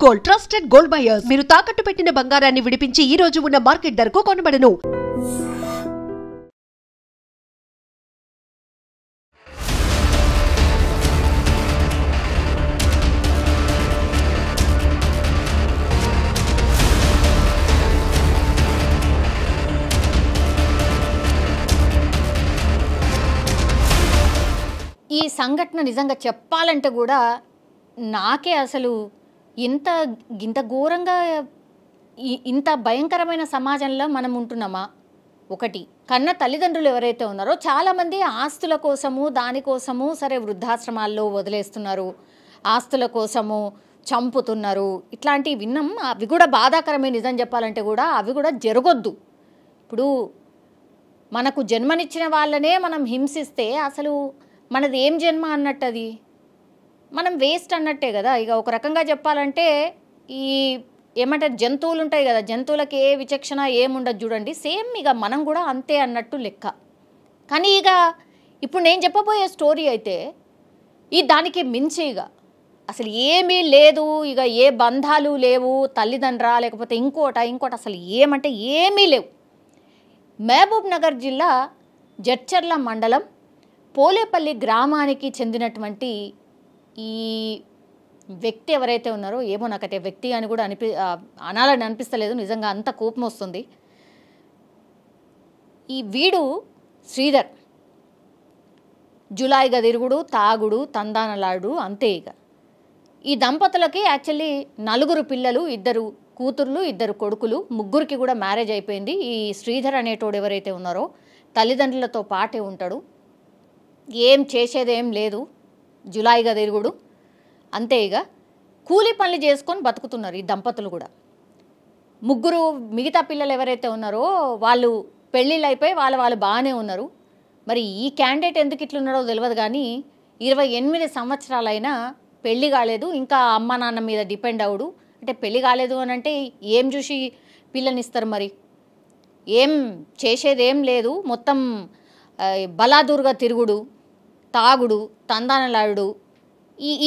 Gold trusted gold buyers మీరు తాకట్టు పెట్టిన బంగారాన్ని విడిపించి ఈ రోజు ఉన్న మార్కెట్ ధరకు కొనబడను. ఈ సంఘటన నిజంగా చెప్పాలంటే కూడా నాకే అసలు ఇంత ఘోరంగా ఇంత భయంకరమైన సమాజంలో మనం ఉంటున్నామా? ఒకటి, కన్న తల్లిదండ్రులు ఎవరైతే ఉన్నారో చాలామంది ఆస్తుల కోసము దానికోసము సరే వృద్ధాశ్రమాల్లో వదిలేస్తున్నారు, ఆస్తుల కోసము చంపుతున్నారు, ఇట్లాంటివి విన్నాం. అవి కూడా బాధాకరమే నిజం చెప్పాలంటే కూడా. అవి కూడా జరగొద్దు. ఇప్పుడు మనకు జన్మనిచ్చిన వాళ్ళనే మనం హింసిస్తే అసలు మనది ఏం జన్మ అన్నట్టు, అది మనం వేస్ట్ అన్నట్టే కదా. ఇక ఒక రకంగా చెప్పాలంటే ఈ ఏమంటారు, జంతువులు ఉంటాయి కదా, జంతువులకి ఏ విచక్షణ ఏముండదు చూడండి, సేమ్ ఇక మనం కూడా అంతే అన్నట్టు లెక్క. కానీ ఇక ఇప్పుడు నేను చెప్పబోయే స్టోరీ అయితే దానికి మించి ఇక అసలు ఏమీ లేదు, ఇక ఏ బంధాలు లేవు, తల్లిదండ్రా లేకపోతే ఇంకోటి అసలు ఏమంటే ఏమీ లేవు. మహబూబ్ నగర్ జిల్లా జడ్చర్ల మండలం పోలేపల్లి గ్రామానికి చెందినటువంటి ఈ వ్యక్తి ఎవరైతే ఉన్నారో, ఏమో నాకైతే వ్యక్తి అని కూడా అనాలని అనిపిస్తలేదు, నిజంగా అంత కోపం వస్తుంది. వీడు శ్రీధర్ జులాయిగా తిరుగుడు, తాగుడు, తందానలాడు, అంతే. ఇక ఈ దంపతులకి యాక్చువల్లీ 4 పిల్లలు, 2 కూతుర్లు 2 కొడుకులు, ముగ్గురికి కూడా మ్యారేజ్ అయిపోయింది. ఈ శ్రీధర్ అనేటోడు ఎవరైతే ఉన్నారో తల్లిదండ్రులతో పాటే ఉంటాడు, ఏం చేసేదేం లేదు, జులాయిగా తిరుగుడు, అంతే. ఇక కూలీ పనులు చేసుకొని బతుకుతున్నారు ఈ దంపతులు కూడా. ముగ్గురు మిగతా పిల్లలు ఎవరైతే ఉన్నారో వాళ్ళు పెళ్ళిళ్ళు అయిపోయి వాళ్ళు బాగానే ఉన్నారు. మరి ఈ క్యాండిడేట్ ఎందుకు ఇట్లున్నాడో తెలియదు కానీ 28 సంవత్సరాలైనా పెళ్ళి కాలేదు, ఇంకా అమ్మ నాన్న మీద డిపెండ్ అవుడు. అంటే పెళ్ళి కాలేదు అని అంటే ఏం చూసి పిల్లనిస్తారు? మరి ఏం చేసేదేం లేదు, మొత్తం బలాదూరుగా తిరుగుడు, తాగుడు, తందానలాడు,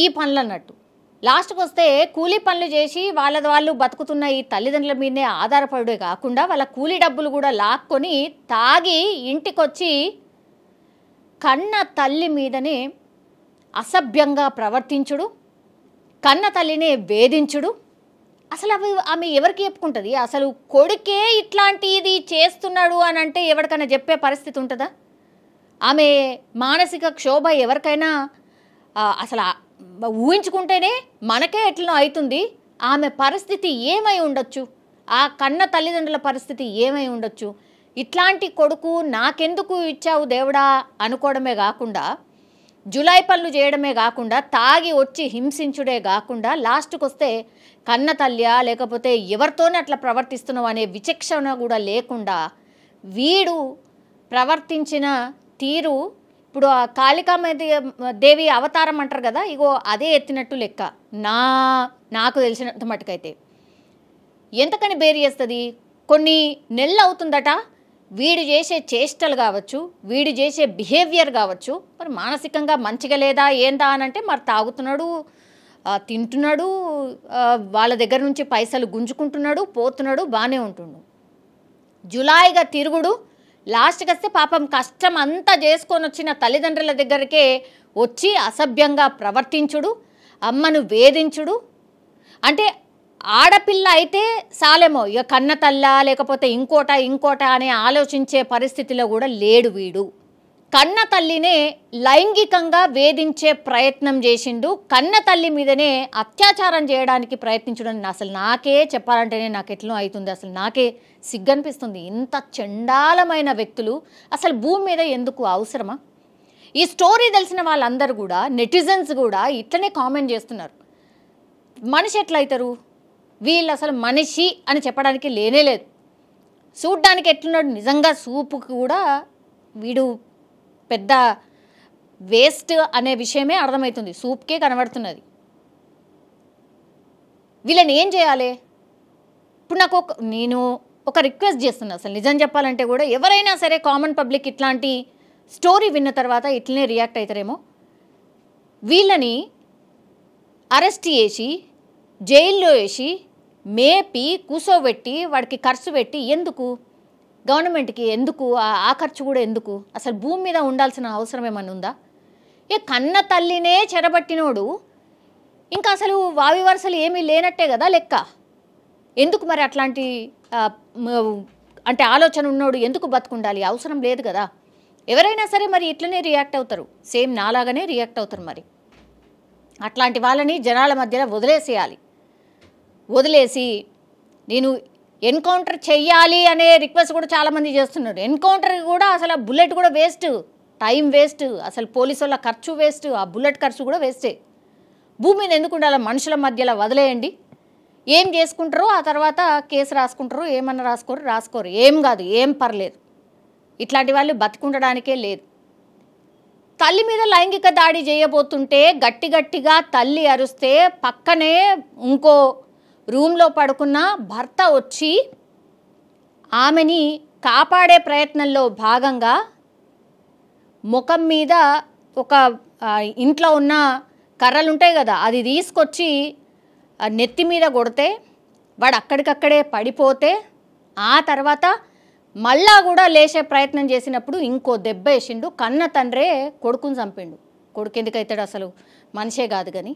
ఈ పనులు అన్నట్టు. లాస్ట్కి వస్తే కూలీ పనులు చేసి వాళ్ళు బతుకుతున్న ఈ తల్లిదండ్రుల మీదనే ఆధారపడే కాకుండా వాళ్ళ కూలీ డబ్బులు కూడా లాక్కొని తాగి ఇంటికొచ్చి కన్న తల్లి మీదనే అసభ్యంగా ప్రవర్తించుడు, కన్న తల్లినే వేధించుడు. అసలు ఆమె ఎవరికి చెప్పుకుంటుంది? అసలు కొడుకే ఇట్లాంటిది చేస్తున్నాడు అని అంటే ఎవరికైనా చెప్పే పరిస్థితి ఉంటుందా? ఆమె మానసిక క్షోభ ఎవరికైనా అసలు ఊహించుకుంటేనే మనకే ఎట్లనో అవుతుంది. ఆమె పరిస్థితి ఏమై ఉండొచ్చు, ఆ కన్న తల్లిదండ్రుల పరిస్థితి ఏమై ఉండొచ్చు? ఇట్లాంటి కొడుకు నాకెందుకు ఇచ్చావు దేవుడా అనుకోవడమే కాకుండా, జులాయి పనులు చేయడమే కాకుండా, తాగి వచ్చి హింసించుడే కాకుండా, లాస్ట్కి వస్తే కన్న తల్లియా లేకపోతే ఎవరితోనే అట్లా ప్రవర్తిస్తున్నావు అనే విచక్షణ కూడా లేకుండా వీడు ప్రవర్తించిన తీరు ఇప్పుడు ఆ కాళికాదేవి అవతారం అంటారు కదా, ఇగో అదే ఎత్తినట్టు లెక్క. నాకు తెలిసినంత మటుకైతే ఎంతకని బేరు చేస్తుంది? కొన్ని నెలలు అవుతుందట వీడు చేసే చేష్టలు కావచ్చు, వీడు చేసే బిహేవియర్ కావచ్చు, మరి మానసికంగా మంచిగా లేదా ఏందా అని అంటే మరి తాగుతున్నాడు, తింటున్నాడు, వాళ్ళ దగ్గర నుంచి పైసలు గుంజుకుంటున్నాడు, పోతున్నాడు, బాగానే ఉంటున్నాడు. జులాయిగా తిరుగుడు, లాస్ట్కి వస్తే పాపం కష్టం అంతా చేసుకొని వచ్చిన తల్లిదండ్రుల దగ్గరికే వచ్చి అసభ్యంగా ప్రవర్తించుడు, అమ్మను వేధించుడు. అంటే ఆడపిల్ల అయితే సాలేమో, ఇక కన్న తల్ల లేకపోతే ఇంకోట అని ఆలోచించే పరిస్థితిలో కూడా లేడు వీడు. కన్న తల్లినే లైంగికంగా వేధించే ప్రయత్నం చేసిండు, కన్న తల్లి మీదనే అత్యాచారం చేయడానికి ప్రయత్నించడం. అసలు నాకే చెప్పాలంటేనే నాకు ఎట్లా అవుతుంది, అసలు నాకే సిగ్గనిపిస్తుంది. ఇంత చండాలమైన వ్యక్తులు అసలు భూమి మీద ఎందుకు అవసరమా? ఈ స్టోరీ తెలిసిన వాళ్ళందరూ కూడా, నెటిజన్స్ కూడా ఇట్లనే కామెంట్ చేస్తున్నారు. మనిషి ఎట్లయితారు వీళ్ళు? అసలు మనిషి అని చెప్పడానికి లేనే లేదు. చూడ్డానికి ఎట్లున్నాడు, నిజంగా సూపుకు కూడా వీడు పెద్ద వేస్ట్ అనే విషయమే అర్థమవుతుంది, సూప్కే కనబడుతున్నది. వీళ్ళని ఏం చేయాలి? ఇప్పుడు నేను ఒక రిక్వెస్ట్ చేస్తున్నా. అసలు నిజం చెప్పాలంటే కూడా ఎవరైనా సరే కామన్ పబ్లిక్ ఇట్లాంటి స్టోరీ విన్న తర్వాత ఇట్లనే రియాక్ట్ అవుతారేమో. వీళ్ళని అరెస్ట్ చేసి జైల్లో వేసి మేపి కూసోబెట్టి వాడికి ఖర్చు పెట్టి ఎందుకు? గవర్నమెంట్కి ఎందుకు ఆ ఖర్చు కూడా ఎందుకు? అసలు భూమి మీద ఉండాల్సిన అవసరం ఏమన్నా ఉందా? కన్న తల్లినే చెరబట్టినోడు ఇంకా అసలు వావి వరుసలు ఏమీ లేనట్టే కదా లెక్క. ఎందుకు మరి అట్లాంటి అంటే ఆలోచన ఉన్నోడు ఎందుకు బతుకుండాలి? అవసరం లేదు కదా. ఎవరైనా సరే మరి ఇట్లనే రియాక్ట్ అవుతారు, సేమ్ నాలాగానే రియాక్ట్ అవుతారు. మరి అట్లాంటి వాళ్ళని జనాల మధ్యలో వదిలేసేయాలి. వదిలేసి నేను ఎన్కౌంటర్ చెయ్యాలి అనే రిక్వెస్ట్ కూడా చాలామంది చేస్తున్నారు. ఎన్కౌంటర్ కూడా అసలు ఆ బుల్లెట్ కూడా వేస్ట్, టైం వేస్ట్, అసలు పోలీసు వాళ్ళ ఖర్చు వేస్ట్, ఆ బుల్లెట్ ఖర్చు కూడా వేస్టే. భూమి మీద ఎందుకు ఉండాలి? మనుషుల మధ్యలో వదిలేయండి. ఏం చేసుకుంటారో ఆ తర్వాత కేసు రాసుకుంటారు, ఏమన్నా రాసుకోరు, ఏం కాదు, ఏం పర్లేదు. ఇట్లాంటి వాళ్ళు బతుకుండడానికే లేదు. తల్లి మీద లైంగిక దాడి చేయబోతుంటే గట్టిగా తల్లి అరుస్తే పక్కనే ఇంకో రూమ్లో పడుకున్న భర్త వచ్చి ఆమెని కాపాడే ప్రయత్నంలో భాగంగా ముఖం మీద ఒక ఇంట్లో ఉన్న కర్రలు ఉంటాయి కదా, అది తీసుకొచ్చి నెత్తి మీద కొడితే వాడు అక్కడికక్కడే పడిపోతే ఆ తర్వాత మళ్ళా కూడా లేచే ప్రయత్నం చేసినప్పుడు ఇంకో దెబ్బ వేసిండు. కన్న తండ్రే కొడుకుని చంపిండు. కొడుకు ఎందుకు అవుతాడు? అసలు మనిషే కాదు కానీ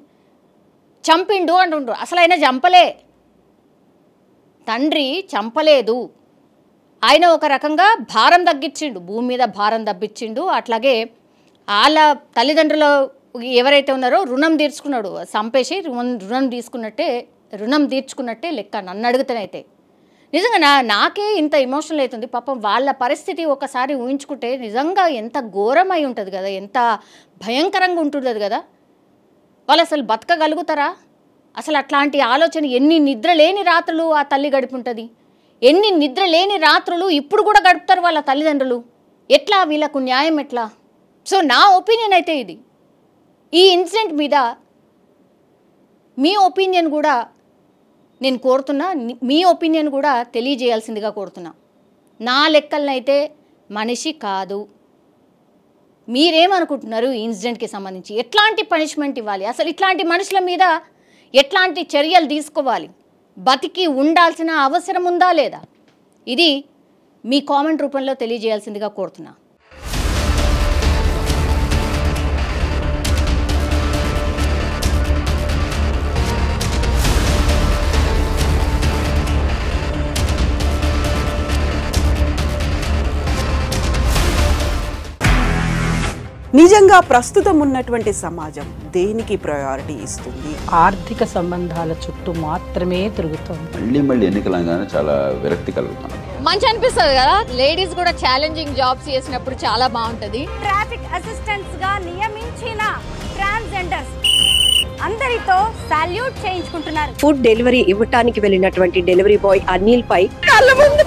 చంపిండు అంటుండ్రు. అసలు ఆయన చంపలే, తండ్రి చంపలేదు. ఆయన ఒక రకంగా భారం తగ్గించిండు, భూమి మీద భారం తగ్గించిండు. అట్లాగే వాళ్ళ తల్లిదండ్రులు ఎవరైతే ఉన్నారో రుణం తీర్చుకున్నాడు, చంపేసి రుణం తీర్చుకున్నట్టే లెక్క. నన్ను అడుగుతానైతే నిజంగా నాకే ఇంత ఎమోషనల్ అవుతుంది. పాపం వాళ్ళ పరిస్థితి ఒకసారి ఊహించుకుంటే నిజంగా ఎంత ఘోరమై ఉంటుంది కదా, ఎంత భయంకరంగా ఉంటుంది కదా. వాళ్ళు అసలు బతకగలుగుతారా? అసలు అట్లాంటి ఆలోచన ఎన్ని నిద్రలేని రాత్రులు ఆ తల్లి గడిపి ఉంటుంది, ఎన్ని నిద్రలేని రాత్రులు ఇప్పుడు కూడా గడుపుతారు వాళ్ళ తల్లిదండ్రులు. ఎట్లా వీళ్ళకు న్యాయం ఎట్లా? సో నా ఒపీనియన్ అయితే ఇది. ఈ ఇన్సిడెంట్ మీద మీ ఒపీనియన్ కూడా నేను కోరుతున్నా, మీ ఒపీనియన్ కూడా తెలియజేయాల్సిందిగా కోరుతున్నా. నా లెక్కలనైతే మనిషి కాదు. మీరేమనుకుంటున్నారు? ఈ ఇన్సిడెంట్కి సంబంధించి ఎట్లాంటి పనిష్మెంట్ ఇవ్వాలి? అసలు ఇట్లాంటి మనుషుల మీద ఎట్లాంటి చర్యలు తీసుకోవాలి? బతికి ఉండాల్సిన అవసరం ఉందా లేదా? ఇది మీ కామెంట్ రూపంలో తెలియజేయాల్సిందిగా కోరుతున్నా. నిజంగా ప్రస్తుతం ఉన్నటువంటి సమాజం దేనికి ప్రయారిటీ ఇస్తుంది? ఆర్థిక సంబంధాల చుట్టూ మాత్రమే తిరుగుతుంది. మళ్ళీ ఎన్నికలంగానే చాలా విరక్తి కలుగుతాం. మంచి అనిపిస్తుంది కదా, లేడీస్ కూడా ఛాలెంజింగ్ జాబ్స్ చేసినప్పుడు చాలా బాగుంటది. ట్రాఫిక్ అసిస్టెంట్స్ గా నియమించిన ట్రాన్స్జెండర్స్ అందరితో సాల్యూట్ చేయించుకుంటున్నారు. ఫుడ్ డెలివరీ ఇవ్వటానికి వెళ్ళినటువంటి డెలివరీ బాయ్ అనిల్ పై కళ్ళ ముందు